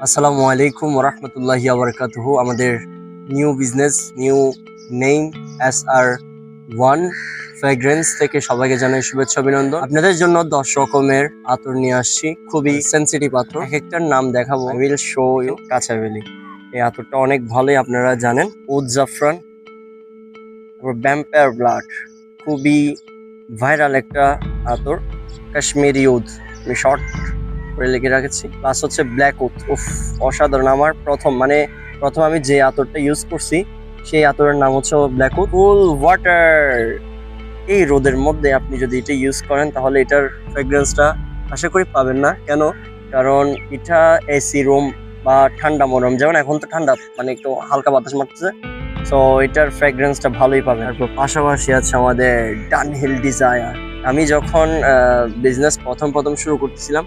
আসসালামু আলাইকুম ওরহমতুল্লাহি ওয়াবারাকাতুহু। আমাদের new business new name SR1 fragrance থেকে সবাইকে জানাই শুভেচ্ছা অভিনন্দন। আপনাদের জন্য 10 রকমের আতর নিয়ে আসছি, খুবই সেন্সিটিভ আতর। এক একটার নাম দেখাবো, উইল শো ইউ। কাঁচাবেলি, এই আতরটা অনেক ভালোই আপনারা জানেন। উদ জাফরান, ভ্যাম্পায়ার ব্লাড, খুবই ভাইরাল একটা আতর। কাশ্মীরি উদ, আমি শর্ট করে লিখে রাখেছি। প্লাস হচ্ছে ব্ল্যাক উড, উফ অসাধারণ। আমার প্রথম আমি যে আতরটা ইউজ করছি সেই আতরের নাম হচ্ছে ব্ল্যাক উড। কুল ওয়াটার, এই রোদের মধ্যে আপনি যদি এটা ইউজ করেন তাহলে এটার ফ্র্যাগ্রেন্সটা আশা করি পাবেন না। কেন? কারণ এটা এসি রুম বা ঠান্ডা মরম, যেমন এখন তো ঠান্ডা, মানে একটু হালকা বাতাস মারতেছে, সো এটার ফ্র্যাগ্রেন্সটা ভালোই পাবেন। তারপর পাশাপাশি আছে আমাদের ডানহিল ডিজায়ার। আমি যখন বিজনেস প্রথম শুরু করতেছিলাম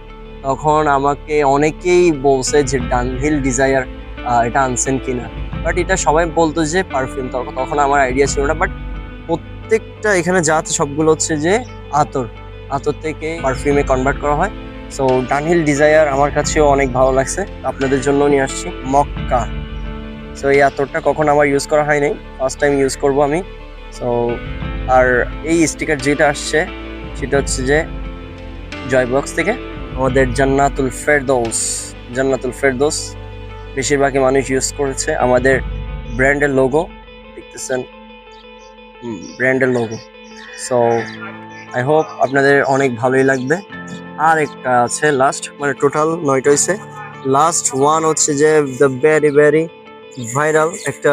তখন আমাকে অনেকেই বলছে যে ডানহিল ডিজায়ার এটা আনছেন কিনা, বাট এটা সবাই বলতো যে পারফিউম। তখন আমার আইডিয়া ছিল না, বাট প্রত্যেকটা এখানে যা আছে সবগুলো হচ্ছে যে আতর থেকে পারফিউমে কনভার্ট করা হয়। সো ডানহিল ডিজায়ার আমার কাছেও অনেক ভালো লাগছে, আপনাদের জন্য নিয়ে আসছি মক্কা। সো এই আতরটা কখন আমার ইউজ করা হয় নাই, ফার্স্ট টাইম ইউজ করব আমি। সো আর এই স্টিকার যেটা আসছে সেটা হচ্ছে যে জয়বক্স থেকে আমাদের জান্নাতুল ফেরদৌস বেশিরভাগই মানুষ ইউজ করেছে। আমাদের ব্র্যান্ডের লোগো দেখতেছেন, ব্র্যান্ডের লোগো। সো আই হোপ আপনাদের অনেক ভালোই লাগবে। আর একটা আছে লাস্ট, মানে টোটাল 9টা হয়েছে। লাস্ট ওয়ান হচ্ছে যে দ্য ভেরি ভাইরাল একটা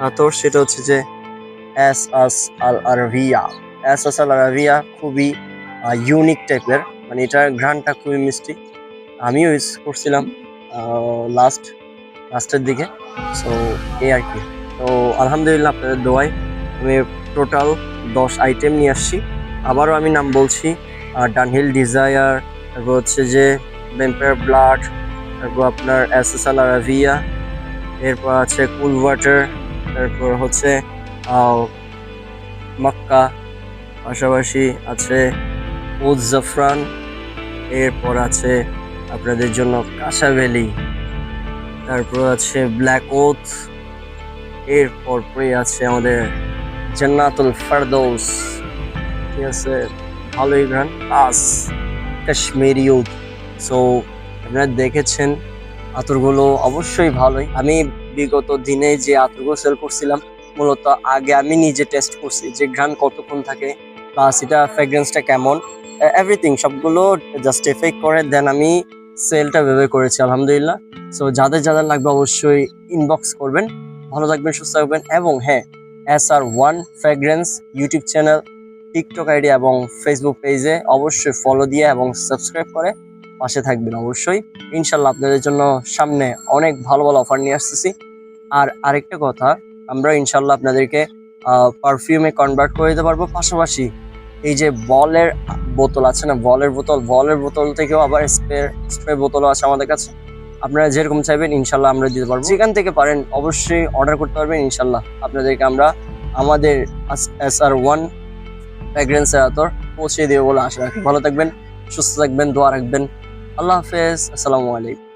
আতর, সেটা হচ্ছে যে এস আল আরাবিয়া। খুবই ইউনিক টাইপের, মানে এটার ঘ্রাণটা খুবই মিষ্টি। আমিও ইউজ করছিলাম লাস্টের দিকে। সো এই আর কি। তো আলহামদুলিল্লাহ আপনাদের দোয়ায় আমি টোটাল 10 আইটেম নিয়ে আসছি। আবারও আমি নাম বলছি, ডানহিল ডিজায়ার, তারপর হচ্ছে যে ভ্যাম্পায়ার ব্লাড, তারপর আপনার এস আল আরাবিয়া, এরপর আছে কুল ওয়াটার, তারপর হচ্ছে মক্কা, পাশাপাশি আছে উদ জাফরান, এরপর আছে আপনাদের জন্য কাঁচাবেলি, তারপর আছে ব্ল্যাক ওথ, এরপর আছে আমাদের জান্নাতুল ফেরদৌস, ঠিক আছে, ভালোই ঘ্রাণ, প্লাস কাশ্মীরি উদ। সো আপনারা দেখেছেন আতরগুলো অবশ্যই ভালোই। আমি বিগত দিনে যে আতরগুলো সেল করছিলাম, মূলত আগে আমি নিজে টেস্ট করছি যে ঘ্রাণ কতক্ষণ থাকে, প্লাস এটা ফ্র্যাগ্রেন্সটা কেমন, এভরিথিং সবগুলো জাস্টিফাই করে দেন আমি সেলটা ভেবে করেছি আলহামদুলিল্লাহ। সো যাদের লাগবে অবশ্যই ইনবক্স করবেন। ভালো থাকবেন, সুস্থ থাকবেন, এবং হ্যাঁ, SR1 fragrance YouTube channel, TikTok ID এবং ফেসবুক পেজে অবশ্যই ফলো দিয়ে এবং সাবস্ক্রাইব করে পাশে থাকবেন অবশ্যই। ইনশাল্লাহ আপনাদের জন্য সামনে অনেক ভালো অফার নিয়ে আসতেছি। আর আরেকটা কথা, আমরা ইনশাল্লাহ আপনাদেরকে পারফিউমে কনভার্ট করে দিতে পারবো। পাশাপাশি এই যে বলের বোতল আছে না, বলের বোতল থেকেও আবার স্প্রে বোতলও আছে আমাদের কাছে। আপনারা যেরকম চাইবেন ইনশাল্লাহ আমরা দিতে পারবো। যেখান থেকে পারেন অবশ্যই অর্ডার করতে পারবেন। ইনশাল্লাহ আপনাদেরকে আমরা আমাদের SR1 ফ্র্যাগ্রেন্সের আতর পৌঁছে দেবো বলে আশা রাখি। ভালো থাকবেন, সুস্থ থাকবেন, দোয়া রাখবেন। আল্লাহ হাফেজ, আসসালামু আলাইকুম।